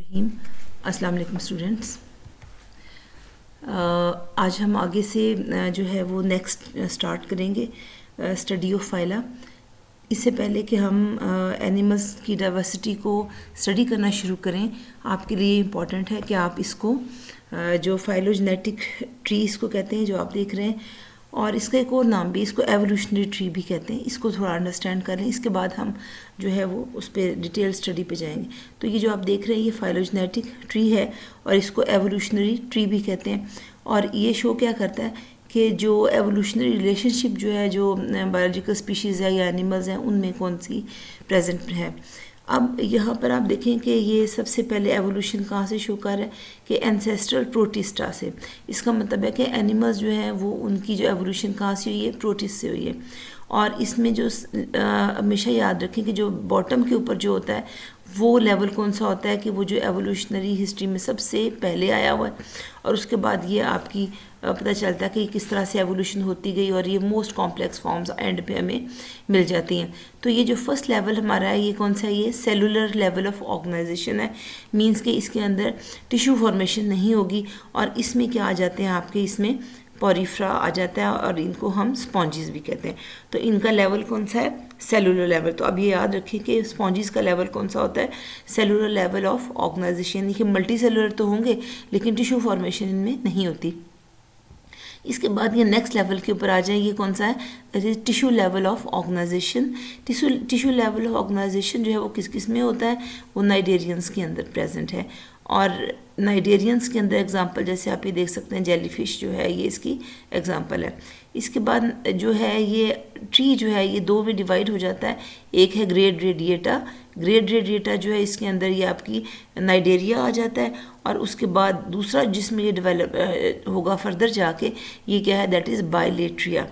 रहीम। अस्सलाम वालेकुम स्टूडेंट्स। आज हम आगे से जो है वो नेक्स्ट स्टार्ट करेंगे स्टडी ऑफ फाइला। इससे पहले कि हम एनिमल्स की डाइवर्सिटी को स्टडी करना शुरू करें, आपके लिए इम्पॉर्टेंट है कि आप इसको जो फाइलोजेनेटिक ट्री इसको कहते हैं जो आप देख रहे हैं, और इसका एक और नाम भी, इसको एवोल्यूशनरी ट्री भी कहते हैं, इसको थोड़ा अंडरस्टैंड कर लें। इसके बाद हम जो है वो उस पर डिटेल स्टडी पे जाएंगे। तो ये जो आप देख रहे हैं ये फाइलोजेनेटिक ट्री है और इसको एवोल्यूशनरी ट्री भी कहते हैं। और ये शो क्या करता है कि जो एवोल्यूशनरी रिलेशनशिप जो है जो बायोलॉजिकल स्पीशीज़ है या एनिमल्स हैं उनमें कौन सी प्रेजेंट है। अब यहाँ पर आप देखें कि ये सबसे पहले एवोल्यूशन कहाँ से शो कर रहा है कि एंसेस्ट्रल प्रोटिस्टा से। इसका मतलब है कि एनिमल्स जो हैं वो उनकी जो एवोल्यूशन कहाँ से हुई है, प्रोटिस्ट से हुई है। और इसमें जो हमेशा याद रखें कि जो बॉटम के ऊपर जो होता है वो लेवल कौन सा होता है कि वो जो एवोल्यूशनरी हिस्ट्री में सबसे पहले आया हुआ है, और उसके बाद ये आपकी पता चलता है कि किस तरह से एवोल्यूशन होती गई और ये मोस्ट कॉम्प्लेक्स फॉर्म्स एंड पे हमें मिल जाती हैं। तो ये जो फर्स्ट लेवल हमारा है ये कौन सा है, ये सेलुलर लेवल ऑफ ऑर्गेनाइजेशन है। मींस कि इसके अंदर टिश्यू फॉर्मेशन नहीं होगी, और इसमें क्या आ जाते हैं आपके, इसमें पॉरीफ्रा आ जाता है और इनको हम स्पॉन्जिस भी कहते हैं। तो इनका लेवल कौन सा है, सेलुलर लेवल। तो अब ये याद रखें कि स्पॉन्जिस का लेवल कौन सा होता है, सेलुलर लेवल ऑफ ऑर्गेनाइजेशन। यानी कि मल्टी सेलुलर तो होंगे लेकिन टिश्यू फॉर्मेशन इनमें नहीं होती। इसके बाद ये नेक्स्ट लेवल के ऊपर आ जाए, ये कौन सा है, that is tissue level of organisation. Tissue level of organisation जो है वो किस किस में होता है, वो नाइडेरियंस के अंदर प्रेजेंट है। और नाइडेरियंस के अंदर एग्जांपल जैसे आप ये देख सकते हैं, जेलीफिश जो है ये इसकी एग्जांपल है। इसके बाद जो है ये ट्री जो है ये दो में डिवाइड हो जाता है। एक है ग्रेड रेडिएटा। ग्रेड रेडिएटा जो है इसके अंदर ये आपकी नाइडेरिया आ जाता है, और उसके बाद दूसरा जिसमें ये डेवलप होगा फर्दर जाके ये क्या है, दैट इज़ बायलेट्रिया।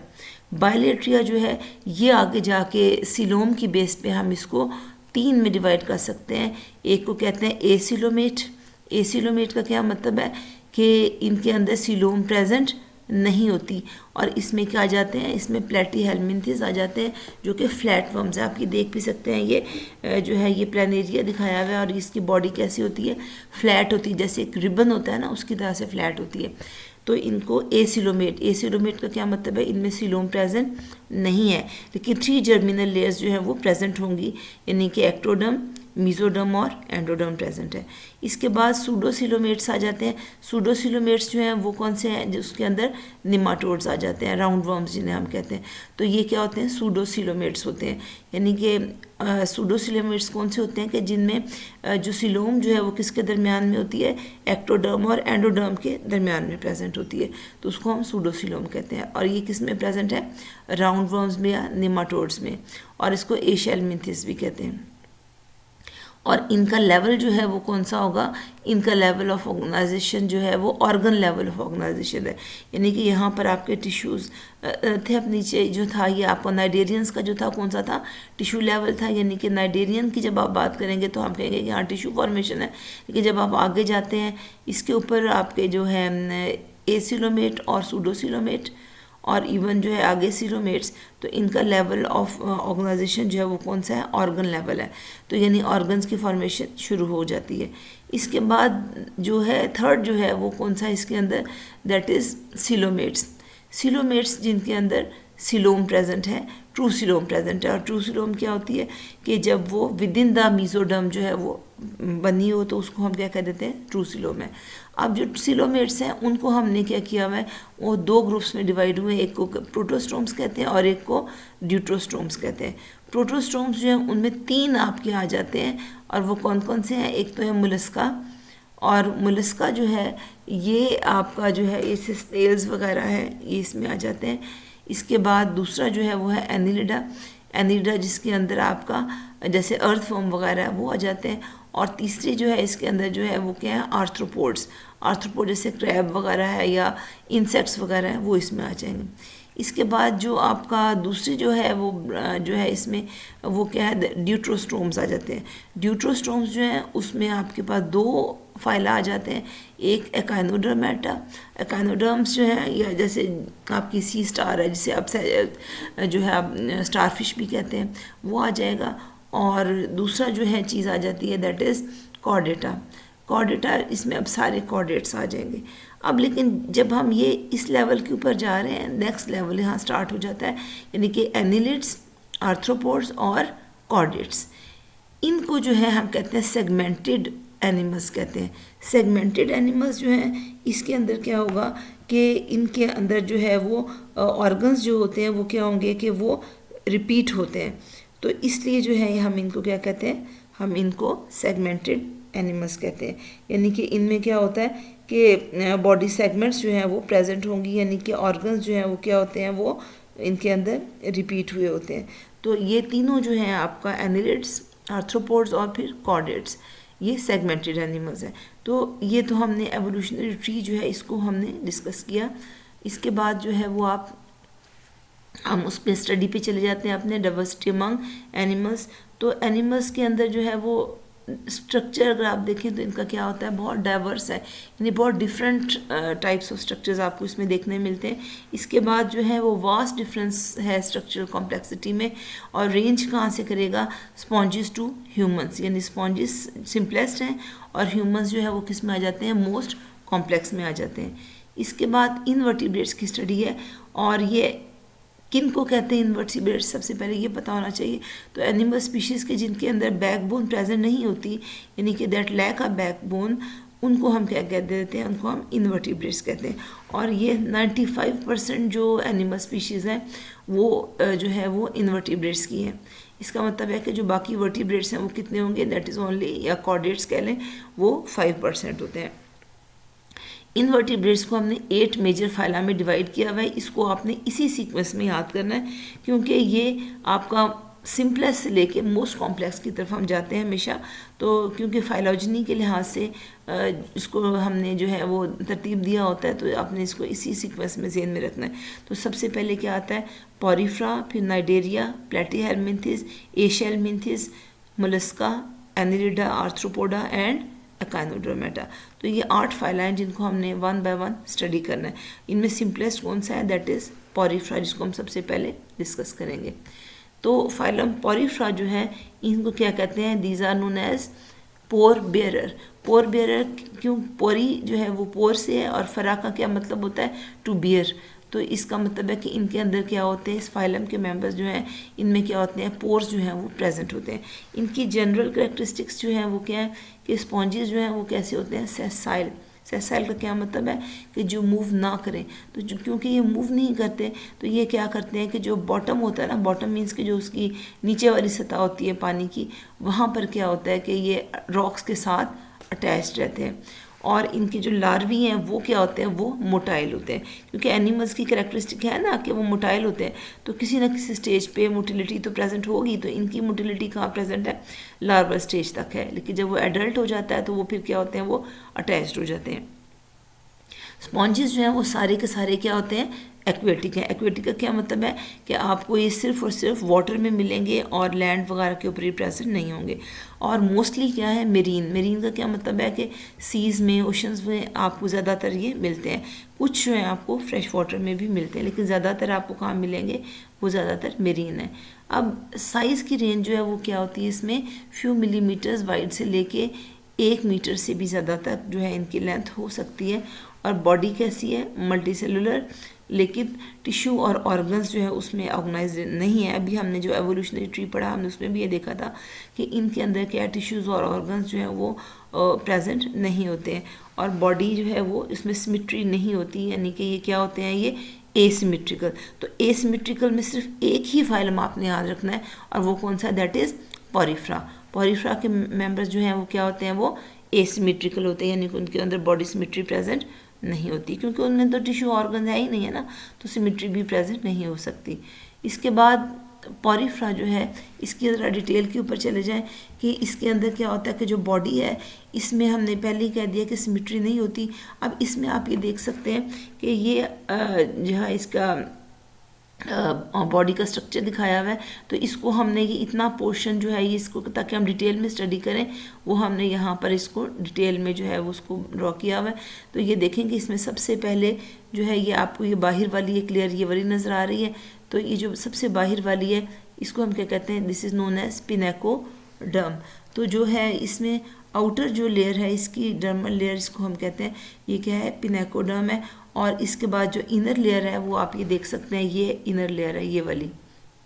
बायलेट्रिया जो है ये आगे जाके सिलोम की बेस पे हम इसको तीन में डिवाइड कर सकते हैं। एक को कहते हैं एसिलोमेट। एसिलोमेट का क्या मतलब है कि इनके अंदर सिलोम प्रेजेंट नहीं होती, और इसमें क्या आ जाते हैं, इसमें प्लेटीहेल्मिन्थेस आ जाते हैं जो कि फ्लैट वर्म्स है। आप ये देख भी सकते हैं, ये जो है ये प्लानेरिया दिखाया हुआ है और इसकी बॉडी कैसी होती है, फ्लैट होती है, जैसे एक रिबन होता है ना उसकी तरह से फ्लैट होती है। तो इनको एसिलोमेट, एसिलोमेट का क्या मतलब है, इनमें सिलोम प्रेजेंट नहीं है, लेकिन 3 जर्मिनल लेयर्स जो हैं वो प्रेजेंट होंगी, यानी कि एक्टोडर्म, मीजोडर्म और एंडोडर्म प्रेजेंट है। इसके बाद सूडोसिलोमेट्स आ जाते हैं। सूडोसिलोमेट्स जो हैं वो कौन से हैं, जिसके अंदर निमाटोड्स आ जाते हैं, राउंड वर्म्स जिन्हें हम कहते हैं। तो ये क्या होते हैं, सूडोसिलोमेट्स होते हैं। यानी कि सूडोसिलोमेट्स कौन से होते हैं कि जिनमें जो सिलोम जो है वो किसके दरमियान में होती है, एक्टोडर्म और एंडोडर्म के दरमियान में प्रेजेंट होती है, तो उसको हम सूडोसिलोम कहते हैं। और ये किस में प्रेजेंट है, राउंड वर्म्स में या निमाटोड्स में, और इसको एशेलमिन्थिस भी कहते हैं। और इनका लेवल जो है वो कौन सा होगा, इनका लेवल ऑफ ऑर्गेनाइजेशन जो है वो ऑर्गन लेवल ऑफ ऑर्गेनाइजेशन है। यानी कि यहाँ पर आपके टिश्यूज़ थे, अब नीचे जो था ये आपका नाइडेरियंस का जो था कौन सा था, टिश्यू लेवल था। यानी कि नाइडेरियन की जब आप बात करेंगे तो हम कहेंगे कि हाँ टिश्यू फॉर्मेशन है, लेकिन जब आप आगे जाते हैं इसके ऊपर आपके जो है एसिलोमेट और सूडोसिलोमेट और इवन जो है आगे सिलोमेट्स, तो इनका लेवल ऑफ ऑर्गेनाइजेशन जो है वो कौन सा है, ऑर्गन लेवल है। तो यानी ऑर्गन्स की फॉर्मेशन शुरू हो जाती है। इसके बाद जो है थर्ड जो है वो कौन सा है इसके अंदर, दैट इज़ सिलोमेट्स। सिलोमेट्स जिनके अंदर सिलोम प्रेजेंट है, ट्रू सिलोम प्रेजेंट है। और ट्रू सिलोम क्या होती है कि जब वो विद इन द मीजोडर्म जो है वो बनी हो तो उसको हम क्या कह देते हैं, ट्रू सिलोम है। अब जो सिलोमेट्स हैं उनको हमने क्या किया हुआ है, वो दो ग्रुप्स में डिवाइड हुए, एक को प्रोटोस्टोम्स कहते हैं और एक को ड्यूट्रोस्टोम्स कहते हैं। प्रोटोस्टोम्स जो हैं उनमें 3 आपके आ जाते हैं, और वो कौन कौन से हैं, एक तो है मुलस्का, और मुलस्का जो है ये आपका जो है ये स्नेल्स वगैरह है ये इसमें आ जाते हैं। इसके बाद दूसरा जो है वो है एनिलिडा। एनिलिडा जिसके अंदर आपका जैसे अर्थवर्म वगैरह है वो आ जाते हैं। और तीसरी जो है इसके अंदर जो है वो क्या है, आर्थ्रोपोड्स। आर्थ्रोपोड जैसे क्रैब वगैरह है या इंसेक्ट्स वगैरह हैं वो इसमें आ जाएंगे। इसके बाद जो आपका दूसरी जो है वो जो है इसमें वो क्या है, ड्यूट्रोस्टोम्स आ जाते हैं। ड्यूट्रोस्टोम्स जो हैं उसमें आपके पास 2 फाइला आ जाते हैं, एक एकाइनोडर्मेटा। एकाइनोडर्म्स जो है या जैसे आपकी सी स्टार है जिसे आप जो है आप स्टारफिश भी कहते हैं वो आ जाएगा। और दूसरा जो है चीज़ आ जाती है दैट इज़ कॉर्डेटा। कॉर्डेटा, इसमें अब सारे कॉर्डेट्स आ जाएंगे। अब लेकिन जब हम ये इस लेवल के ऊपर जा रहे हैं, नेक्स्ट लेवल यहाँ स्टार्ट हो जाता है, यानी कि एनिलिड्स, आर्थ्रोपोड्स और कॉर्डेट्स। इनको जो है हम कहते हैं सेगमेंटेड एनिमल्स कहते हैं। सेगमेंटेड एनिमल्स जो हैं, इसके अंदर क्या होगा कि इनके अंदर जो है वो ऑर्गन्स जो होते हैं वो क्या होंगे कि वो रिपीट होते हैं। तो इसलिए जो है हम इनको क्या कहते हैं, हम इनको सेगमेंटेड एनिमल्स कहते हैं। यानी कि इनमें क्या होता है कि बॉडी सेगमेंट्स जो हैं वो प्रेजेंट होंगी, यानी कि ऑर्गन्स जो हैं वो क्या होते हैं, वो इनके अंदर रिपीट हुए होते हैं। तो ये तीनों जो हैं आपका एनिलिड्स, आर्थ्रोपोड्स और फिर कॉर्डेट्स, ये सेगमेंटेड एनिमल्स हैं। तो ये तो हमने एवोल्यूशनरी ट्री जो है इसको हमने डिस्कस किया। इसके बाद जो है वो हम उस पर स्टडी पे चले जाते हैं अपने डाइवर्सिटी अमंग एनिमल्स। तो एनिमल्स के अंदर जो है वो स्ट्रक्चर अगर आप देखें तो इनका क्या होता है, बहुत डाइवर्स है, यानी बहुत डिफरेंट टाइप्स ऑफ स्ट्रक्चर्स आपको इसमें देखने मिलते हैं। इसके बाद जो है वो वास्ट डिफरेंस है स्ट्रक्चरल कॉम्प्लेक्सिटी में। और रेंज कहाँ से करेगा, स्पॉन्जिस टू ह्यूमंस, यानी स्पॉन्जिस सिंपलेस्ट हैं और ह्यूमंस जो है वो किस में आ जाते हैं, मोस्ट कॉम्प्लेक्स में आ जाते हैं। इसके बाद इनवर्टिब्रेट्स की स्टडी है, और ये किन को कहते हैं इनवर्टिब्रेट्स, सबसे पहले ये पता होना चाहिए। तो एनिमल स्पीशीज़ के जिनके अंदर बैकबोन प्रेजेंट नहीं होती, यानी कि दैट लैक अ बैकबोन, उनको हम क्या कहते देते हैं, उनको हम इनवर्टिब्रेट्स कहते हैं। और ये 95% जो एनिमल स्पीशीज़ हैं वो जो है वो इनवर्टिब्रेट्स की हैं। इसका मतलब है कि जो बाकी वर्टिब्रेट्स हैं वो कितने होंगे, दैट इज़ ओनली, या कॉर्डेट्स कह लें, वो 5% होते हैं। इनवर्टिब्रेट्स को हमने 8 मेजर फाइला में डिवाइड किया हुआ है। इसको आपने इसी सीक्वेंस में याद करना है, क्योंकि ये आपका सिंपलेस्ट से लेके मोस्ट कॉम्प्लेक्स की तरफ हम जाते हैं हमेशा। तो क्योंकि फाइलोजनी के लिहाज से इसको हमने जो है वो तरतीब दिया होता है, तो आपने इसको इसी सीक्वेंस में ज़हन में रखना है। तो सबसे पहले क्या आता है, पॉरीफ्रा, फिर Cnidaria, Platyhelminthes, Aschelminthes, Mollusca, Annelida, Arthropoda and Echinodermata. तो ये 8 फाइला हैं जिनको हमने 1 बाय 1 स्टडी करना है। इनमें सिंपलेस्ट कौन सा है, दैट इज़ पॉरीफ्रा, जिसको हम सबसे पहले डिस्कस करेंगे। तो फाइलम पॉरीफ्रा जो है, इनको क्या कहते हैं, these are known as pore bearer. Pore bearer क्यों, पोरी जो है वो पोर से है, और फरा का क्या मतलब होता है, टू बियर। तो इसका मतलब है कि इनके अंदर क्या होते हैं, इस फाइलम के मेंबर्स जो हैं, इनमें क्या होते हैं, पोर्स जो हैं वो प्रेजेंट होते हैं। इनकी जनरल कैरेक्टरिस्टिक्स जो हैं वो क्या है कि स्पॉन्जेस जो हैं वो कैसे होते हैं, सेसाइल। सेसाइल का क्या मतलब है कि जो मूव ना करें। तो क्योंकि ये मूव नहीं करते, तो ये क्या करते हैं कि जो बॉटम होता है ना, बॉटम मीन्स कि जो उसकी नीचे वाली सतह होती है पानी की, वहाँ पर क्या होता है कि ये रॉक्स के साथ अटैच्ड रहते हैं। और इनके जो लार्वी हैं वो क्या होते हैं, वो मोटाइल होते हैं। क्योंकि एनिमल्स की कैरेक्टरिस्टिक है ना कि वो मोटाइल होते हैं, तो किसी ना किसी स्टेज पे मोटिलिटी तो प्रेजेंट होगी। तो इनकी मोटिलिटी कहाँ प्रेजेंट है, लार्वल स्टेज तक है, लेकिन जब वो एडल्ट हो जाता है तो वो फिर क्या होते हैं, वो अटैच्ड हो जाते हैं। स्पॉन्जेस जो हैं वो सारे के सारे क्या होते हैं, एक्वेटिक है। एक्वेटिक का क्या मतलब है कि आपको ये सिर्फ और सिर्फ वाटर में मिलेंगे और लैंड वगैरह के ऊपर ही प्रेजेंट नहीं होंगे। और मोस्टली क्या है, मेरीन। मेरीन का क्या मतलब है कि सीज़ में, ओशंस में आपको ज़्यादातर ये मिलते हैं। कुछ जो है आपको फ्रेश वाटर में भी मिलते हैं, लेकिन ज़्यादातर आपको कहाँ मिलेंगे, वो ज़्यादातर मेरीन है। अब साइज़ की रेंज जो है वो क्या होती है, इसमें फ्यू मिलीमीटर्स वाइड से लेके 1 मीटर से भी ज़्यादा तक जो है इनकी लेंथ हो सकती है। और बॉडी कैसी है, मल्टी सेलुलर, लेकिन टिश्यू और ऑर्गन्स जो है उसमें ऑर्गेनाइज नहीं है। अभी हमने जो एवोल्यूशनरी ट्री पढ़ा, हमने उसमें भी ये देखा था कि इनके अंदर क्या टिश्यूज़ और ऑर्गन्स जो है वो प्रेजेंट नहीं होते हैं। और बॉडी जो है वो इसमें सिमेट्री नहीं होती, यानी कि ये क्या होते हैं, ये एसिमेट्रिकल। तो एसिमेट्रिकल में सिर्फ एक ही फाइलम आपने याद रखना है, और वो कौन सा, दैट इज़ पॉरीफ्रा। पॉरीफ्रा के मेंबर्स जो हैं वो क्या होते हैं, वो एसिमेट्रिकल होते हैं, यानी कि उनके अंदर बॉडी सिमेट्री प्रेजेंट नहीं होती, क्योंकि उनमें तो टिश्यू ऑर्गन है ही नहीं है ना, तो सिमेट्री भी प्रेजेंट नहीं हो सकती। इसके बाद पॉरीफ्रा जो है, इसकी ज़रा डिटेल के ऊपर चले जाएं कि इसके अंदर क्या होता है कि जो बॉडी है इसमें हमने पहले ही कह दिया कि सिमेट्री नहीं होती। अब इसमें आप ये देख सकते हैं कि ये जो है इसका बॉडी का स्ट्रक्चर दिखाया हुआ है। तो इसको हमने ये इतना पोर्शन जो है ये, इसको ताकि हम डिटेल में स्टडी करें, वो हमने यहाँ पर इसको डिटेल में जो है वो उसको ड्रॉ किया हुआ है। तो ये देखेंगे इसमें सबसे पहले जो है ये आपको ये बाहर वाली ये क्लियर ये वाली नज़र आ रही है। तो ये जो सबसे बाहर वाली है इसको हम क्या कहते हैं, दिस इज़ नोन एज स्पिनेकोडर्म। तो जो है इसमें आउटर जो लेयर है इसकी डर्मल लेयर, इसको हम कहते हैं, ये क्या है, पिनेकोडर्म है। और इसके बाद जो इनर लेयर है वो आप ये देख सकते हैं, ये इनर लेयर है, ये वाली,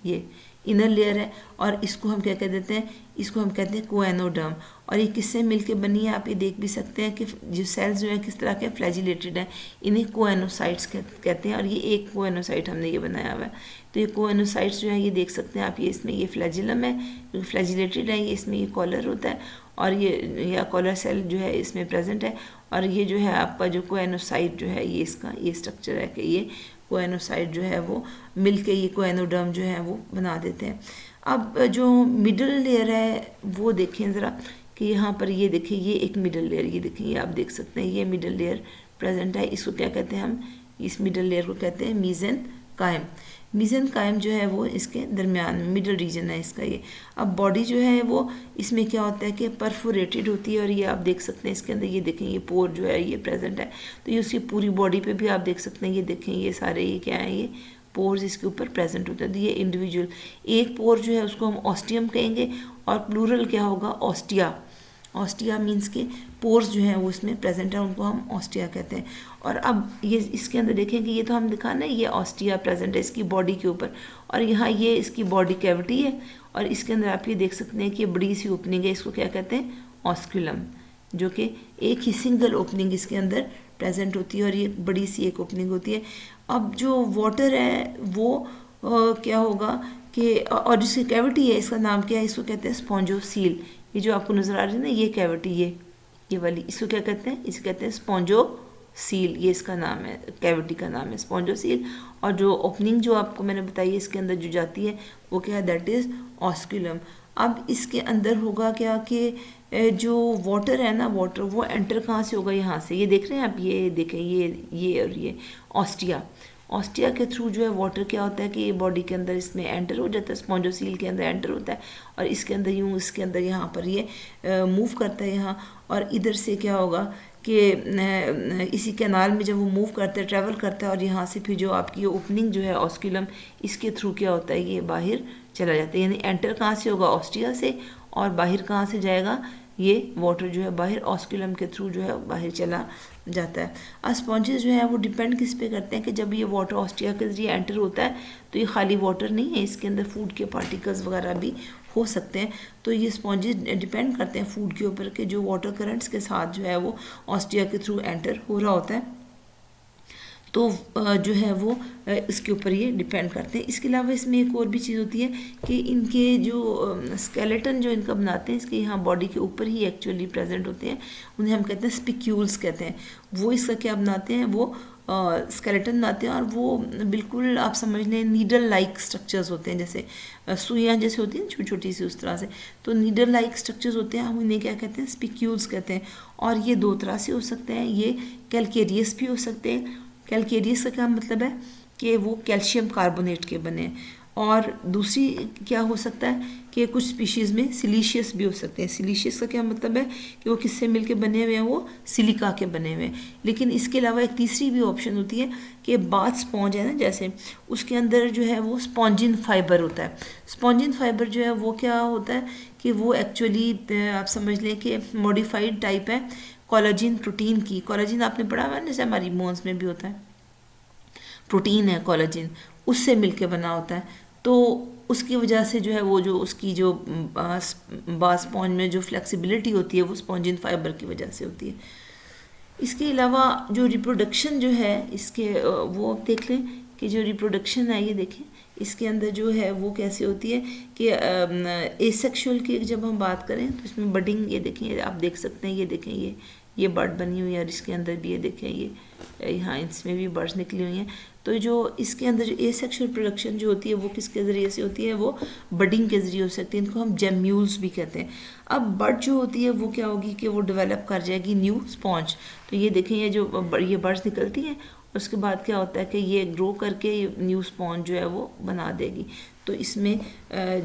ये इनर लेयर है। और इसको हम क्या कह देते हैं, इसको हम कहते हैं कोएनोडर्म। और ये किससे मिलके बनी है, आप ये देख भी सकते हैं कि जो सेल्स जो है किस तरह के फ्लैजिलेटेड हैं, इन्हें कोएनोसाइट्स कहते हैं। और ये एक कोएनोसाइट हमने ये बनाया हुआ है। तो ये कोएनोसाइट्स जो है ये देख सकते हैं आप, ये इसमें ये फ्लैजिलम है, जो फ्लैजिलेटेड है, ये इसमें ये कॉलर होता है, और ये या कॉलर सेल जो है इसमें प्रेजेंट है। और ये जो है आपका जो कोएनोसाइट जो है, ये इसका ये स्ट्रक्चर है कि ये कोएनोसाइट जो है वो मिलके ये कोएनोडर्म जो है वो बना देते हैं। अब जो मिडल लेयर है वो देखें ज़रा, कि यहाँ पर ये देखिए, ये एक मिडल लेयर, ये देखिए, ये आप देख सकते हैं, ये मिडल लेयर प्रेजेंट है। इसको क्या कहते हैं हम, इस मिडल लेयर को कहते हैं मीजेनकाइम। मीजेनकाइम जो है वो इसके दरमियान मिडल रीजन है इसका ये। अब बॉडी जो है वो इसमें क्या होता है कि परफोरेटेड होती है, और ये आप देख सकते हैं इसके अंदर, ये देखें, ये पोर जो है ये प्रेजेंट है। तो ये उसकी पूरी बॉडी पे भी आप देख सकते हैं, ये देखें, ये सारे ये क्या है, ये पोर्स इसके ऊपर प्रेजेंट होते हैं। तो ये इंडिविजुअल एक पोर जो है उसको हम ऑस्टियम कहेंगे, और प्लूरल क्या होगा, ऑस्टिया। ऑस्टिया मीन्स के पोर्स जो हैं वो इसमें प्रेजेंट है, उनको हम ऑस्टिया कहते हैं। और अब ये इसके अंदर देखेंगे, ये तो हम दिखा ना, ये ऑस्टिया प्रेजेंट है इसकी बॉडी के ऊपर, और यहाँ ये इसकी बॉडी कैविटी है, और इसके अंदर आप ये देख सकते हैं कि ये बड़ी सी ओपनिंग है, इसको क्या कहते हैं, ऑस्क्यूलम, जो कि एक ही सिंगल ओपनिंग इसके अंदर प्रेजेंट होती है, और ये बड़ी सी एक ओपनिंग होती है। अब जो वाटर है वो क्या होगा कि, और जिसकी कैविटी है इसका नाम क्या है, इसको कहते हैं स्पॉन्जोसील। ये जो आपको नज़र आ रही है ना, ये कैविटी, ये वाली, इसको क्या कहते हैं, इसे कहते हैं स्पॉन्जोसील, ये इसका नाम है, कैविटी का नाम है स्पॉन्जोसील। और जो ओपनिंग जो आपको मैंने बताई है इसके अंदर जो जाती है वो क्या है, दैट इज़ ऑस्क्यूलम। अब इसके अंदर होगा क्या कि जो वाटर है ना, वाटर वो एंटर कहाँ से होगा, यहाँ से, ये देख रहे हैं आप, ये देखें, ये और ये ऑस्टिया, ऑस्टिया के थ्रू जो है वाटर क्या होता है कि ये बॉडी के अंदर इसमें एंटर हो जाता है, स्पॉन्जोसील के अंदर एंटर होता है, और इसके अंदर यूँ इसके अंदर यहाँ पर ये मूव करता है यहाँ, और इधर से क्या होगा कि इसी कैनाल में जब वो मूव करता है, ट्रैवल करता है, और यहाँ से फिर जो आपकी ओपनिंग जो है ऑस्क्यूलम, इसके थ्रू क्या होता है, ये बाहर चला जाता है। यानी एंटर कहाँ से होगा, ऑस्टिया से, और बाहर कहाँ से जाएगा, ये वाटर जो है बाहर ऑस्क्यूलम के थ्रू जो है बाहर चला जाता है। अब स्पॉन्जेस जो है वो डिपेंड किस पे करते हैं कि जब ये वाटर ऑस्टिया के जरिए एंटर होता है तो ये खाली वाटर नहीं है, इसके अंदर फूड के पार्टिकल्स वगैरह भी हो सकते हैं। तो ये स्पॉन्जेस डिपेंड करते हैं फूड के ऊपर कि जो वाटर करंट्स के साथ जो है वो ऑस्टिया के थ्रू एंटर हो रहा होता है, तो जो है वो इसके ऊपर ये डिपेंड करते हैं। इसके अलावा इसमें एक और भी चीज़ होती है कि इनके जो स्केलेटन जो इनका बनाते हैं, इसके यहाँ बॉडी के ऊपर ही एक्चुअली प्रेजेंट होते हैं, उन्हें हम कहते हैं स्पिक्यूल्स कहते हैं। वो इसका क्या बनाते हैं, वो स्केलेटन बनाते हैं, और वो बिल्कुल आप समझ लें नीडल लाइक स्ट्रक्चर्स होते हैं, जैसे सुइयाँ जैसे होती हैं छोटी छोटी सी, उस तरह से। तो नीडल लाइक स्ट्रक्चर्स होते हैं, हम इन्हें क्या कहते हैं, स्पिक्यूल्स कहते हैं। और ये दो तरह से हो सकते हैं, ये कैलकेरियस भी हो सकते हैं। कैलकेरियस का क्या मतलब है कि वो कैल्शियम कार्बोनेट के बने हैं, और दूसरी क्या हो सकता है कि कुछ स्पीशीज़ में सिलीशियस भी हो सकते हैं। सिलीशियस का क्या मतलब है कि वो किससे मिलके बने हुए हैं, वो सिलिका के बने हुए हैं। लेकिन इसके अलावा एक तीसरी भी ऑप्शन होती है कि बाथ स्पॉन्ज है ना, जैसे उसके अंदर जो है वो स्पॉन्जिन फाइबर होता है। स्पॉन्जिन फाइबर जो है वो क्या होता है कि वो एक्चुअली आप समझ लें कि मॉडिफाइड टाइप है कोलाजिन प्रोटीन की। कोलाजिन आपने पढ़ा हुआ है, जैसे हमारी बोन्स में भी होता है, प्रोटीन है कोलाजिन, उससे मिलके बना होता है। तो उसकी वजह से जो है वो जो उसकी जो बास स्पॉन्ज में जो फ्लेक्सिबिलिटी होती है वो स्पॉन्जिन फाइबर की वजह से होती है। इसके अलावा जो रिप्रोडक्शन जो है इसके वो देख लें कि जो रिप्रोडक्शन है ये देखें इसके अंदर जो है वो कैसे होती है कि एसेक्सुअल की जब हम बात करें तो इसमें बडिंग, ये देखें, आप देख सकते हैं, ये देखें, ये बर्ड बनी हुई है, और इसके अंदर भी ये देखें, ये यहाँ इसमें भी बर्ड्स निकली हुई हैं। तो जो इसके अंदर जो एसेक्सुअल प्रोडक्शन जो होती है वो किसके ज़रिए से होती है, वो बडिंग के ज़रिए हो सकती है। इनको हम जेम्यूल्स भी कहते हैं। अब बर्ड जो होती है वो क्या होगी कि वो डेवलप कर जाएगी न्यू स्पॉन्ज। तो ये देखें, ये जो ये बर्ड्स निकलती हैं, उसके बाद क्या होता है कि ये ग्रो करके न्यू स्पॉन्ज जो है वो बना देगी। तो इसमें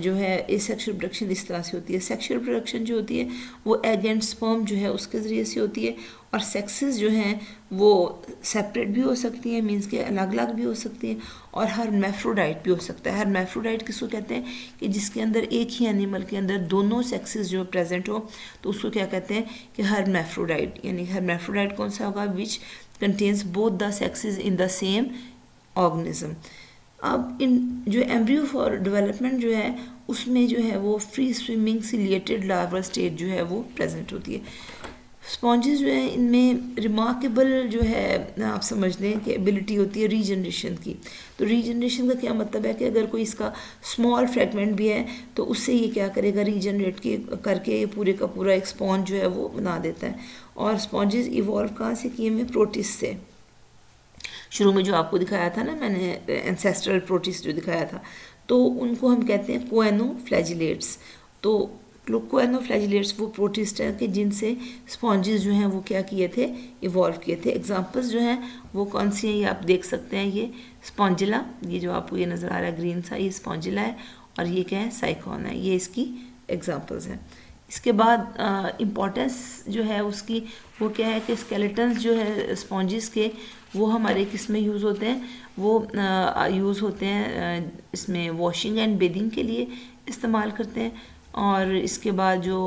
जो है एसेक्सुअल रिप्रोडक्शन इस तरह से होती है। सेक्सुअल रिप्रोडक्शन जो होती है वो एग एंड स्पर्म जो है उसके ज़रिए से होती है, और सेक्सेस जो हैं वो सेपरेट भी हो सकती हैं, मींस के अलग अलग भी हो सकती हैं, और हर्मैफ्रोडाइट भी हो सकता है। हर्मैफ्रोडाइट किसको कहते हैं कि जिसके अंदर एक ही एनिमल के अंदर दोनों सेक्सेस जो प्रेजेंट हो, तो उसको क्या कहते हैं कि हर्मैफ्रोडाइट। यानी हर्मैफ्रोडाइट कौन सा होगा, which contains both the sexes in the same organism. अब इन जो एम्ब्रियो फॉर डेवलपमेंट जो है उसमें जो है वो free swimming ciliated larval stage जो है वो प्रेजेंट होती है। स्पॉन्जेस जो है इनमें रिमार्केबल जो है आप समझ लें कि एबिलिटी होती है रीजनरेशन की। तो रीजनरेशन का क्या मतलब है कि अगर कोई इसका स्मॉल फ्रेगमेंट भी है तो उससे ये क्या करेगा, रीजनरेट करके ये पूरे का पूरा एक स्पॉन्ज जो है वो बना देता है। और स्पॉन्जेस इवॉल्व कहाँ से किए हैं, प्रोटिस्ट से। शुरू में जो आपको दिखाया था ना मैंने, एंसेस्ट्रल प्रोटिस्ट जो दिखाया था, तो उनको हम कहते हैं कोएनोफ्लैजिलेट्स। तो कोएनोफ्लैजिलेट्स वो प्रोटिस्ट हैं कि जिनसे स्पॉन्जेस जो हैं वो क्या किए थे, इवॉल्व किए थे। एग्जांपल्स जो हैं वो कौन सी हैं ये आप देख सकते हैं। ये स्पॉन्जिला, ये जो आपको ये नज़र आ रहा है ग्रीन सा, ये स्पॉन्जिला है, और ये क्या है, साइकॉन है। ये इसकी एग्जांपल्स हैं। इसके बाद इम्पोर्टेंस जो है उसकी वो क्या है कि स्केलेटन्स जो है स्पॉन्जेस के वो हमारे किस में यूज़ होते हैं, वो यूज़ होते हैं इसमें वॉशिंग एंड बेदिंग के लिए इस्तेमाल करते हैं। और इसके बाद जो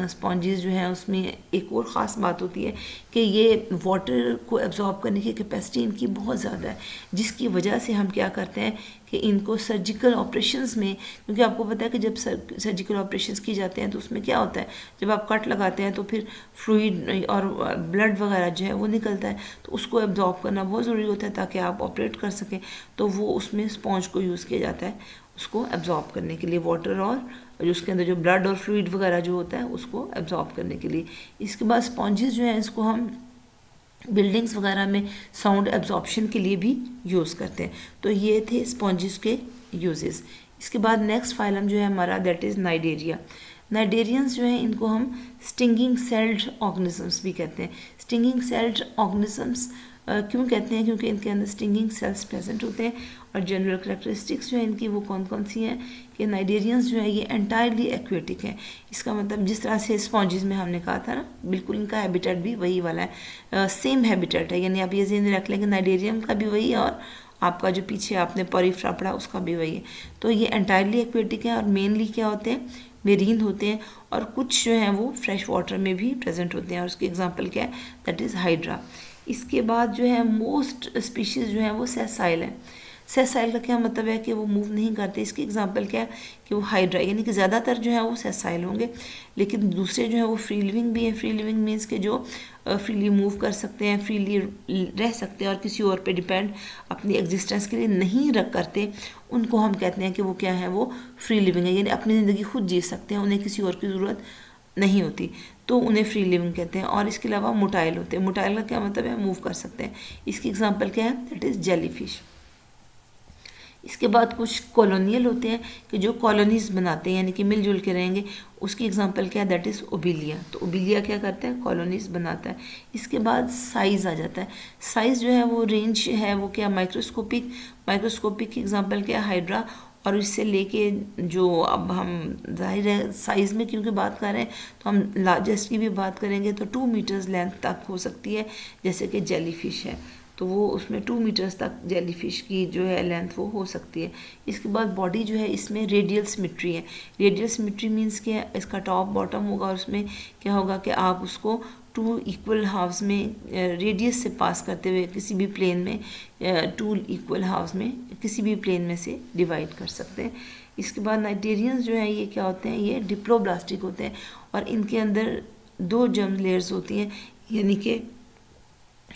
स्पॉन्जेस जो हैं उसमें एक और ख़ास बात होती है कि ये वाटर को एब्जॉर्ब करने की कैपेसिटी इनकी बहुत ज़्यादा है, जिसकी वजह से हम क्या करते हैं कि इनको सर्जिकल ऑपरेशंस में, क्योंकि आपको पता है कि जब सर्जिकल ऑपरेशंस की जाते हैं तो उसमें क्या होता है, जब आप कट लगाते हैं तो फिर फ्लूइड और ब्लड वगैरह जो है वो निकलता है, तो उसको एब्जॉर्ब करना बहुत ज़रूरी होता है ताकि आप ऑपरेट कर सकें। तो वो उसमें स्पॉन्ज को यूज़ किया जाता है उसको एब्जॉर्ब करने के लिए, वाटर और जो उसके अंदर जो ब्लड और फ्लूइड वगैरह जो होता है उसको एब्जॉर्ब करने के लिए। इसके बाद स्पॉन्जेस जो हैं इसको हम बिल्डिंग्स वगैरह में साउंड एब्जॉर्प्शन के लिए भी यूज़ करते हैं। तो ये थे स्पॉन्जेस के यूजेस। इसके बाद नेक्स्ट फाइलम जो है हमारा दैट इज़ नाइडेरिया। नाइडेरियंस जो हैं इनको हम स्टिंगिंग सेल्ड ऑर्गेनिजम्स भी कहते हैं। स्टिंगिंग सेल्ड ऑर्गेनिजम्स क्यों कहते हैं, क्योंकि इनके अंदर स्टिंगिंग सेल्स प्रेजेंट होते हैं। और जनरल करेक्टरिस्टिक्स जो है इनकी वो कौन कौन सी हैं कि नाइडेरियंस जो है ये एंटायरली एक्वेटिक हैं। इसका मतलब जिस तरह से स्पॉन्जेस में हमने कहा था ना, बिल्कुल इनका हैबिटेट भी वही वाला है, सेम हैबिटेट है। यानी आप ये ज़हन रख लें कि नाइडेरियम का भी वही है और आपका जो पीछे आपने पॉरीफ्रा पढ़ा उसका भी वही है। तो ये एंटायरली एक्वेटिक है और मेनली क्या होते हैं, मेरीन होते हैं, और कुछ जो हैं वो फ्रेश वाटर में भी प्रेजेंट होते हैं। और उसकी एग्जांपल क्या है, दैट इज़ हाइड्रा। इसके बाद जो है मोस्ट स्पीशीज़ जो है वो सेसाइल है। सेसाइल का क्या मतलब है कि वो मूव नहीं करते। इसकी एग्जांपल क्या है कि वो हाइड्रा, यानी कि ज़्यादातर जो है वो सेसाइल होंगे, लेकिन दूसरे जो है वो फ्री लिविंग भी हैं। फ्री लिविंग मीन्स के जो फ्रीली मूव कर सकते हैं, फ्रीली रह सकते हैं और किसी और पे डिपेंड अपनी एग्जिस्टेंस के लिए नहीं रख करते, उनको हम कहते हैं कि वो क्या है, वो फ्री लिविंग है। यानी अपनी ज़िंदगी खुद जी सकते हैं, उन्हें किसी और की ज़रूरत नहीं होती, तो उन्हें फ्री लिविंग कहते हैं। और इसके अलावा मोटाइल होते हैं। मोटाइल का क्या मतलब है, मूव कर सकते हैं। इसकी एग्जांपल क्या है, दैट इज़ जेलीफिश। इसके बाद कुछ कॉलोनियल होते हैं कि जो कॉलोनीज बनाते हैं, यानी कि मिलजुल के रहेंगे। उसकी एग्जांपल क्या है, दैट इज़ ओबिलिया। तो ओबिलिया क्या करता है, कॉलोनीज बनाता है। इसके बाद साइज़ आ जाता है। साइज़ जो है वो रेंज है वो क्या, माइक्रोस्कोपिक। माइक्रोस्कोपिक की एग्जांपल क्या है, हाइड्रा। और इससे लेके जो अब हम जाहिर है साइज़ में क्योंकि बात कर रहे हैं तो हम लार्जेस्ट की भी बात करेंगे तो 2 मीटर्स लेंथ तक हो सकती है, जैसे कि जेलीफिश है तो वो उसमें 2 मीटर्स तक जेलीफिश की जो है लेंथ वो हो सकती है। इसके बाद बॉडी जो है इसमें रेडियल सिमेट्री है। रेडियल सिमेट्री मीन्स क्या, इसका टॉप बॉटम होगा और उसमें क्या होगा कि आप उसको 2 इक्वल हाफ्स में रेडियस से पास करते हुए किसी भी प्लेन में 2 इक्वल हाफ्स में किसी भी प्लेन में से डिवाइड कर सकते हैं। इसके बाद नाइटेरियंस जो हैं ये क्या होते हैं, ये डिप्लोब्लास्टिक होते हैं और इनके अंदर 2 जर्म लेयर्स होती हैं, यानी कि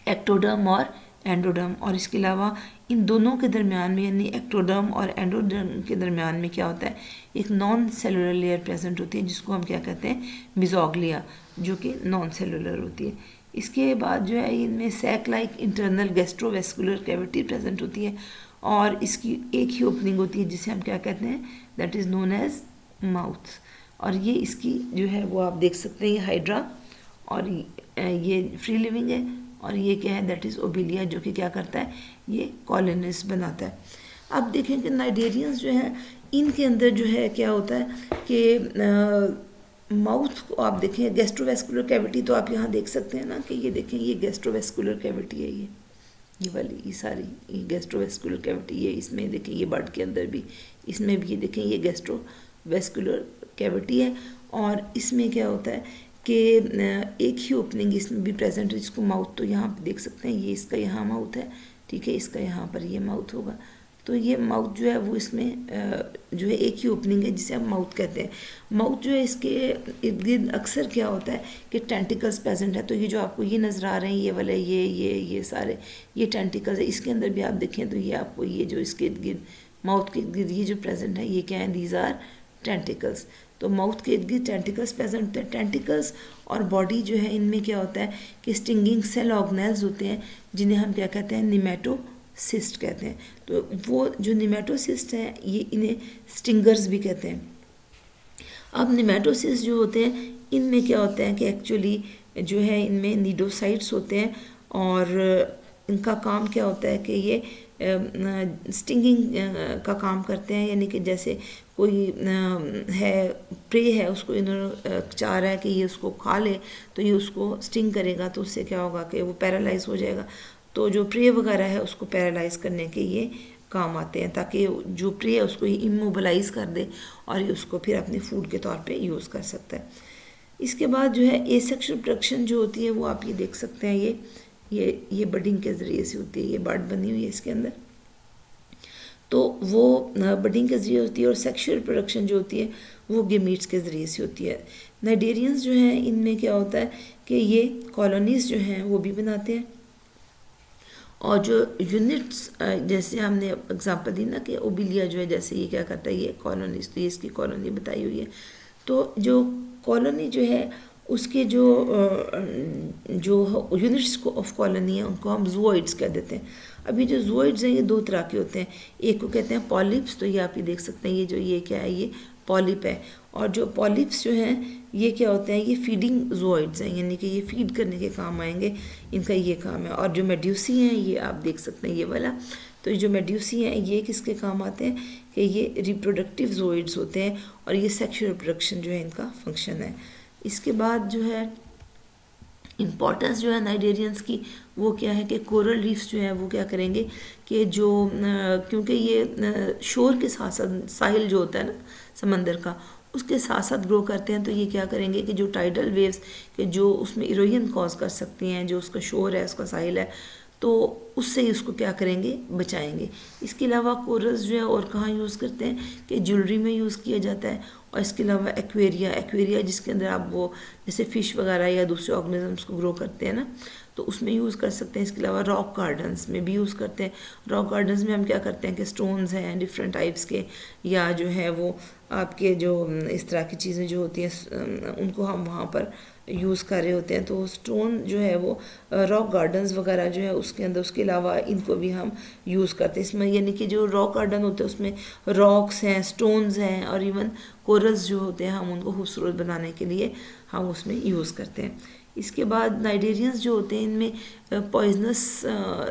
एक्टोडर्म और एंडोडर्म। और इसके अलावा इन दोनों के दरमियान में यानी एक्टोडर्म और एंडोडर्म के दरमियान में क्या होता है, एक नॉन सेलुलर लेयर प्रेजेंट होती है जिसको हम क्या कहते हैं, मिजोग्लिया, जो कि नॉन सेलुलर होती है। इसके बाद जो है इनमें sac like internal gastrovascular cavity present होती है और इसकी एक ही ओपनिंग होती है जिसे हम क्या कहते हैं, that is known as mouth. और ये इसकी जो है वो आप देख सकते हैं, ये हाइड्रा और ये फ्री लिविंग है और ये क्या है, दैट इज़ ओबिलिया, जो कि क्या करता है, ये कॉलोनीज बनाता है। अब देखें कि नाइडेरियंस जो है इनके अंदर जो है क्या होता है कि माउथ को आप देखें गैस्ट्रोवेस्कुलर कैविटी, तो आप यहाँ देख सकते हैं ना कि ये देखें ये गैस्ट्रोवेस्कुलर कैविटी है, ये वाली, ये सारी ये गैस्ट्रोवेस्कुलर कैविटी, ये इसमें देखें ये बर्ड के अंदर भी, इसमें भी ये देखें ये गैस्ट्रोवेस्कुलर कैविटी है। और इसमें क्या होता है कि एक ही ओपनिंग इसमें भी प्रेजेंट है, जिसको माउथ तो यहाँ पे देख सकते हैं, ये इसका यहाँ माउथ है, ठीक है, इसका यहाँ पर ये माउथ होगा। तो ये माउथ जो है वो इसमें जो है एक ही ओपनिंग है जिसे हम माउथ कहते हैं। माउथ जो है इसके इर्द गिर्द अक्सर क्या होता है कि टेंटिकल्स प्रेजेंट है। तो ये जो आपको ये नज़र आ रहे हैं ये वाले ये सारे ये टेंटिकल्स है। इसके अंदर भी आप देखें तो ये आपको ये जो इसके इर्द गिर्द माउथ के इर्द गिर्द ये जो प्रेजेंट है ये क्या है, दीज आर टेंटिकल्स। तो माउथ के इर्द गिर्द टेंटिकल्स प्रेजेंट होते हैं। टेंटिकल्स और बॉडी जो है इनमें क्या होता है कि स्टिंगिंग सेल ऑर्गेनेल्स होते हैं, जिन्हें हम क्या कहते हैं, निमेटोसिस्ट कहते हैं। तो वो जो निमेटोसिस्ट हैं ये इन्हें स्टिंगर्स भी कहते हैं। अब निमेटोसिस्ट जो होते हैं इनमें क्या होता है कि एक्चुअली जो है इनमें नीडोसाइट्स होते हैं, और इनका काम क्या होता है कि ये स्टिंगिंग का काम करते हैं। यानी कि जैसे कोई है प्रे है, उसको इन्होंने चाह रहा है कि ये उसको खा ले, तो ये उसको स्टिंग करेगा, तो उससे क्या होगा कि वो पैरालाइज हो जाएगा। तो जो प्रे वगैरह है उसको पैरालाइज करने के ये काम आते हैं, ताकि जो प्रे है उसको ये इमोबलाइज कर दे और ये उसको फिर अपने फूड के तौर पे यूज़ कर सकता है। इसके बाद जो है एसेक्सुअल प्रोडक्शन जो होती है वो आप ये देख सकते हैं, ये बडिंग के ज़रिए से होती है, ये बड बनी हुई है इसके अंदर, तो वो बडिंग के ज़रिए होती है। और सेक्सुअल प्रोडक्शन जो होती है वो गेमीट्स के ज़रिए से होती है। नाइडेरियंस जो हैं इनमें क्या होता है कि ये कॉलोनीज़ जो हैं वो भी बनाते हैं, और जो यूनिट्स जैसे हमने एग्जांपल दी ना कि ओबिलिया जो है जैसे ये क्या करता है, ये कॉलोनीज, तो ये इसकी कॉलोनी बताई हुई है। तो जो कॉलोनी जो है उसके जो यूनिट्स को ऑफ कॉलोनी है उनको हम जूओइड्स कह देते हैं। अभी जो जूओइड्स हैं ये दो तरह के होते हैं, एक को कहते हैं पॉलिप्स, तो ये आप ये देख सकते हैं, ये जो ये क्या है, ये पॉलिप है। और जो पॉलिप्स जो हैं ये क्या होते हैं, ये फीडिंग जूओइड्स हैं, यानी कि ये फीड करने के काम आएंगे, इनका ये काम है। और जो मेड्यूसी हैं ये आप देख सकते हैं ये वाला, तो ये जो मेड्यूसी हैं ये किसके काम आते हैं कि ये रिप्रोडक्टिव जूओइड्स होते हैं, और ये सेक्सुअल रिप्रोडक्शन जो है इनका फंक्शन है। इसके बाद जो है इम्पॉर्टेंस जो है नाइडेरियंस की वो क्या है कि कोरल रीफ्स जो है वो क्या करेंगे कि जो क्योंकि ये शोर के साथ साथ साहिल जो होता है ना समंदर का, उसके साथ साथ ग्रो करते हैं, तो ये क्या करेंगे कि जो टाइडल वेव्स के जो उसमें इरोजन कॉज कर सकती हैं, जो उसका शोर है, उसका साहिल है, तो उससे उसको क्या करेंगे, बचाएंगे। इसके अलावा कोरल्स जो है और कहाँ यूज़ करते हैं कि ज्वेलरी में यूज़ किया जाता है, और इसके अलावा एक्वेरिया जिसके अंदर आप वो जैसे फ़िश वगैरह या दूसरे ऑर्गेनिजम्स को ग्रो करते हैं ना, तो उसमें यूज़ कर सकते हैं। इसके अलावा रॉक गार्डन्स में भी यूज़ करते हैं। रॉक गार्डन्स में हम क्या करते हैं कि स्टोन्स हैं डिफरेंट टाइप्स के, या जो है वो आपके जो इस तरह की चीज़ें जो होती हैं उनको हम वहाँ पर यूज़ कर रहे होते हैं, तो स्टोन जो है वो रॉक गार्डन्स वगैरह जो है उसके अंदर, उसके अलावा इनको भी हम यूज़ करते हैं इसमें। यानी कि जो रॉक गार्डन होते हैं उसमें रॉक्स हैं, स्टोन्स हैं, और इवन कोरल्स जो होते हैं हम उनको खूबसूरत बनाने के लिए हम उसमें यूज़ करते हैं। इसके बाद नाइडेरियंस जो होते हैं इनमें पॉइजनस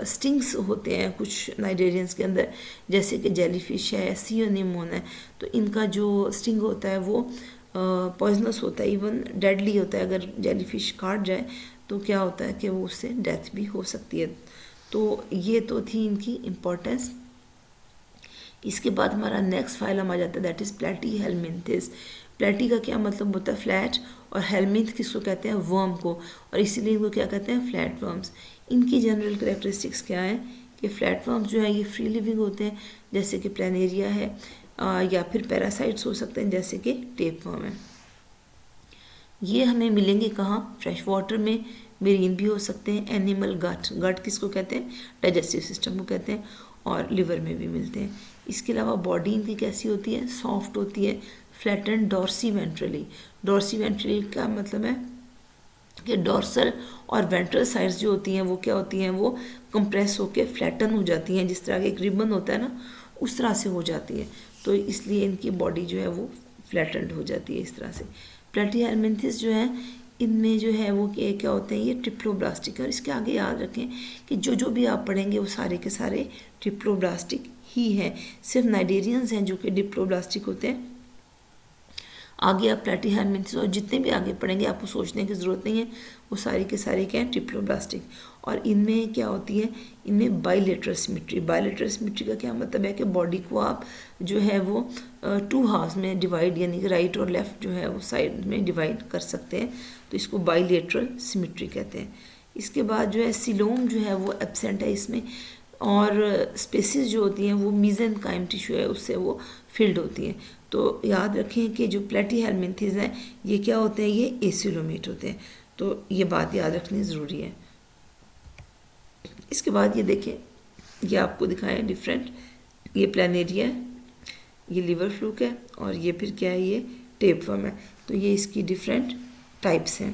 स्टिंग्स होते हैं कुछ नाइडेरियंस के अंदर, जैसे कि जेलीफिश है, सी एनीमोन है, तो इनका जो स्टिंग होता है वो पॉइजनस होता है, इवन डेडली होता है। अगर जेलीफिश काट जाए तो क्या होता है कि वो उससे डेथ भी हो सकती है। तो ये तो थी इनकी इम्पोर्टेंस। इसके बाद हमारा नेक्स्ट फाइलम आ जाता है, दैट इज़ प्लेटीहेलमिन्थिस। प्लेटी का क्या मतलब होता है, फ्लैट, और हेलमिंथ किसको कहते हैं, वर्म को, और इसीलिए इनको क्या कहते हैं, फ्लैट वर्म्स। इनकी जनरल कैरेक्टरिस्टिक्स क्या है कि फ्लैट वर्म्स जो है ये फ्री लिविंग होते हैं, जैसे कि प्लानेरिया है, या फिर पैरासाइट्स हो सकते हैं जैसे कि टेप वर्म है। ये हमें मिलेंगे कहाँ, फ्रेश वाटर में, मेरीन भी हो सकते हैं, एनिमल गट किसको कहते हैं, डाइजेस्टिव सिस्टम को कहते हैं, और लिवर में भी मिलते हैं। इसके अलावा बॉडी इनकी कैसी होती है, सॉफ्ट होती है, फ्लैटेंड डॉर्सी वेंट्रली का मतलब है कि डॉर्सल और वेंट्रल साइड्स जो होती हैं वो क्या होती हैं, वो कंप्रेस होकर फ्लैटन हो जाती हैं, जिस तरह का एक रिबन होता है ना उस तरह से हो जाती है, तो इसलिए इनकी बॉडी जो है वो फ्लैटेंड हो जाती है इस तरह से। प्लेटीहेलमिन्थिस जो है इनमें जो है वो क्या होते हैं, ये ट्रिप्लोब्लास्टिक है। और इसके आगे याद रखें कि जो भी आप पढ़ेंगे वो सारे के सारे ट्रिप्लोब्लास्टिक ही हैं, सिर्फ नाइडेरियंस हैं जो कि डिप्लोब्लास्टिक होते हैं। आगे आप प्लैटीहेलमिंथेस और जितने भी आगे पढ़ेंगे आपको सोचने की ज़रूरत नहीं है, वो सारे के सारे क्या हैं, डिप्लोब्लास्टिक। और इनमें क्या होती है, इनमें बाइलेटरल सिमेट्री। बाइलेटरल सिमेट्री का क्या मतलब है कि बॉडी को आप जो है वो 2 हाफ्स में डिवाइड, यानी कि राइट और लेफ़्ट जो है वो साइड में डिवाइड कर सकते हैं, तो इसको बाइलेटरल सिमेट्री कहते हैं। इसके बाद जो है सिलोम जो है वो एब्सेंट है इसमें, और स्पेसिस जो होती हैं वो मीजेनकाइम टिश्यू है उससे वो फिल्ड होती हैं। तो याद रखें कि जो प्लैटीहेलमिंथेस हैं ये क्या होते हैं, ये एसिलोमेट होते हैं, तो ये बात याद रखनी ज़रूरी है। इसके बाद ये देखें, ये आपको दिखाएं डिफरेंट, ये प्लानेरिया है, ये लिवर फ्लूक है, और ये फिर क्या है, ये टेपवर्म है। तो ये इसकी डिफरेंट टाइप्स हैं।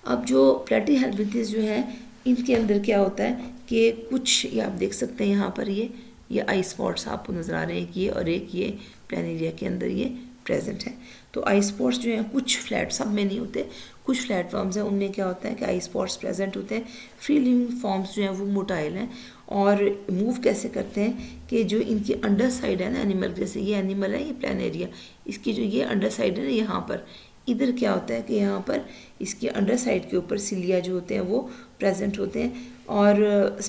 अब जो प्लैटीहेलमिंथेस जो है इनके अंदर क्या होता है कि कुछ, ये आप देख सकते हैं यहाँ पर ये आई स्पॉट्स आपको नज़र आ रहे हैं, एक ये और एक ये प्लानेरिया के अंदर ये प्रेजेंट है। तो आई स्पॉट्स जो हैं कुछ फ्लैट, सब में नहीं होते, कुछ फ्लैट फॉर्म्स हैं उनमें क्या होता है कि आई स्पॉट्स प्रेजेंट होते हैं। फ्री लिविंग फॉर्म्स जो हैं वो मोटाइल हैं और मूव कैसे करते हैं कि जो इनकी अंडर साइड है ना एनिमल, जैसे ये एनिमल है ये प्लानेरिया, इसकी जो ये अंडर साइड है ना यहाँ पर, इधर क्या होता है कि यहाँ पर इसके अंडर साइड के ऊपर सिलिया जो होते हैं वो प्रेजेंट होते हैं, और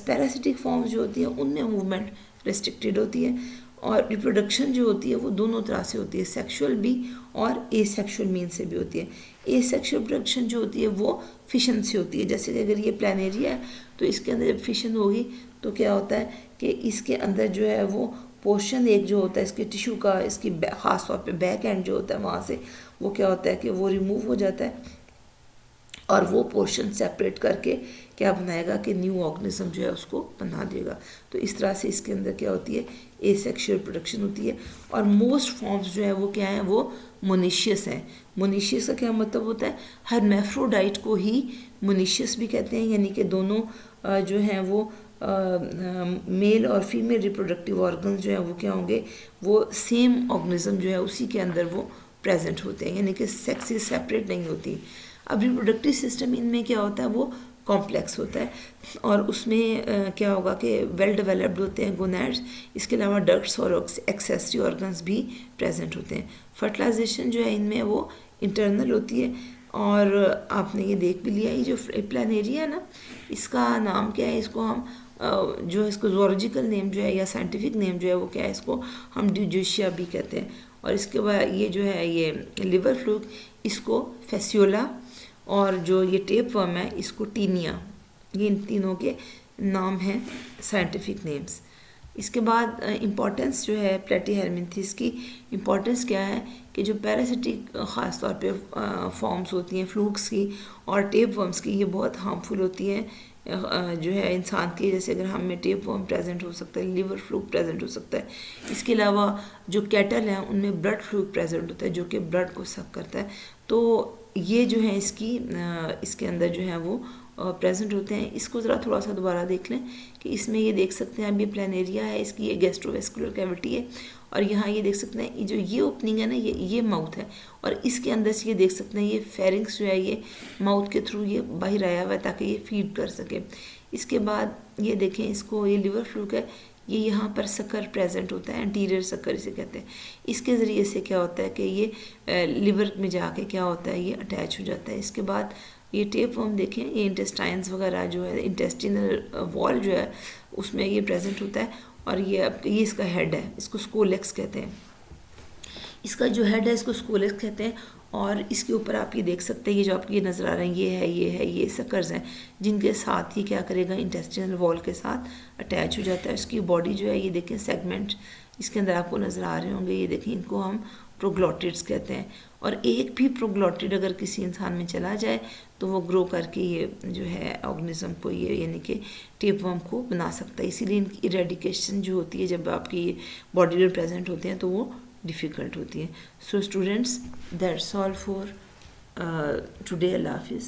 पैरासिटिक फॉर्म्स जो होती हैं उनमें मूवमेंट रिस्ट्रिक्टेड होती है, और रिप्रोडक्शन जो होती है वो दोनों तरह से होती है, सेक्सुअल भी और एसेक्सुअल मीन से भी होती है। एसेक्सुअल प्रोडक्शन जो होती है वो फिशन से होती है, जैसे कि अगर ये प्लानेरिया है तो इसके अंदर जब फिशन होगी तो क्या होता है कि इसके अंदर जो है वो पोर्शन एक जो होता है इसके टिश्यू का, इसकी ख़ास तौर पे बैक एंड जो होता है वहाँ से वो क्या होता है कि वो रिमूव हो जाता है, और वो पोर्शन सेपरेट करके क्या बनाएगा कि न्यू ऑर्गेनिज्म जो है उसको बना देगा। तो इस तरह से इसके अंदर क्या होती है, एसेक्सुअल प्रोडक्शन होती है। और मोस्ट फॉर्म्स जो है वो क्या है, वो मोनिशियस हैं। मोनिशियस का क्या मतलब होता है, हर्मैफ्रोडाइट को ही मोनिशियस भी कहते हैं, यानी कि दोनों जो हैं वो मेल और फीमेल रिप्रोडक्टिव ऑर्गन जो है वो क्या होंगे, वो सेम ऑर्गेनिज्म जो है उसी के अंदर वो प्रेजेंट होते हैं, यानी कि सेक्सेस सेपरेट नहीं होती। अब रिप्रोडक्टिव सिस्टम इनमें क्या होता है, वो कॉम्प्लेक्स होता है, और उसमें क्या होगा कि वेल डेवलप्ड होते हैं गोनैड्स, इसके अलावा डक्ट्स और एक्सेसरी ऑर्गन्स भी प्रेजेंट होते हैं। फर्टिलाइजेशन जो है इनमें वो इंटरनल होती है, और आपने ये देख भी लिया, ये जो प्लानेरिया है ना, इसका नाम क्या है, इसको हम जो इसको ज़ूलॉजिकल नेम जो है या साइंटिफिक नेम जो है वो क्या है, इसको हम ड्यूजिशिया भी कहते हैं। और इसके बाद ये जो है ये लिवर फ्लूक, इसको फेसियोला, और जो ये टेपवर्म है इसको टीनिया, ये इन तीनों के नाम हैं साइंटिफिक नेम्स। इसके बाद इम्पॉर्टेंस जो है प्लैटीहेलमिंथेस की इम्पॉर्टेंस क्या है कि जो पैरासिटिक ख़ास तौर पे फॉर्म्स होती हैं फ्लूक्स की और टेपवर्म्स की, ये बहुत हार्मफुल होती हैं जो है इंसान के, जैसे अगर हम में टेपवर्म प्रेजेंट हो सकता है, लिवर फ्लूक प्रेजेंट हो सकता है। इसके अलावा जो कैटल हैं उनमें ब्लड फ्लूक प्रेजेंट होता है जो कि ब्लड को सक करता है। तो ये जो है इसके अंदर जो है वो प्रेजेंट होते हैं। इसको ज़रा थोड़ा सा दोबारा देख लें कि इसमें ये देख सकते हैं, अब ये प्लानेरिया है, इसकी ये गैस्ट्रोवेस्कुलर कैविटी है, और यहाँ ये देख सकते हैं जो ये ओपनिंग है ना, ये माउथ है, और इसके अंदर से ये देख सकते हैं ये फेरिंग्स जो है ये माउथ के थ्रू ये बाहर आया हुआ है ताकि ये फीड कर सके। इसके बाद ये देखें, इसको ये लिवर फ्लूक है, ये यहाँ पर सकर प्रेजेंट होता है, एंटीरियर सकर इसे कहते हैं। इसके ज़रिए से क्या होता है कि ये लिवर में जाके क्या होता है, ये अटैच हो जाता है। इसके बाद ये टेपवर्म देखें, ये इंटेस्टाइन्स वगैरह जो है, इंटेस्टिनल वॉल जो है उसमें ये प्रेजेंट होता है, और ये इसका हेड है, इसको स्कोलेक्स कहते हैं। इसका जो हेड है इसको स्कोलेक्स कहते हैं, और इसके ऊपर आप ये देख सकते हैं, ये जो आपको ये नज़र आ रहे हैं ये सकर्स हैं जिनके साथ ये क्या करेगा, इंटेस्टिनल वॉल के साथ अटैच हो जाता है। इसकी बॉडी जो है ये देखें, सेगमेंट इसके अंदर आपको नज़र आ रहे होंगे, ये देखें, इनको हम प्रोग्लॉटिड्स कहते हैं। और एक भी प्रोग्लॉटिड अगर किसी इंसान में चला जाए तो वो ग्रो करके ये जो है ऑर्गेनिज्म को, ये यानी कि टेपवर्म को बना सकता है। इसीलिए इनकी इरेडिकेशन जो होती है जब आपकी बॉडी में प्रेजेंट होते हैं तो वो डिफ़िकल्ट होती है। So students, that's all for today. अल्लाह हाफिज़।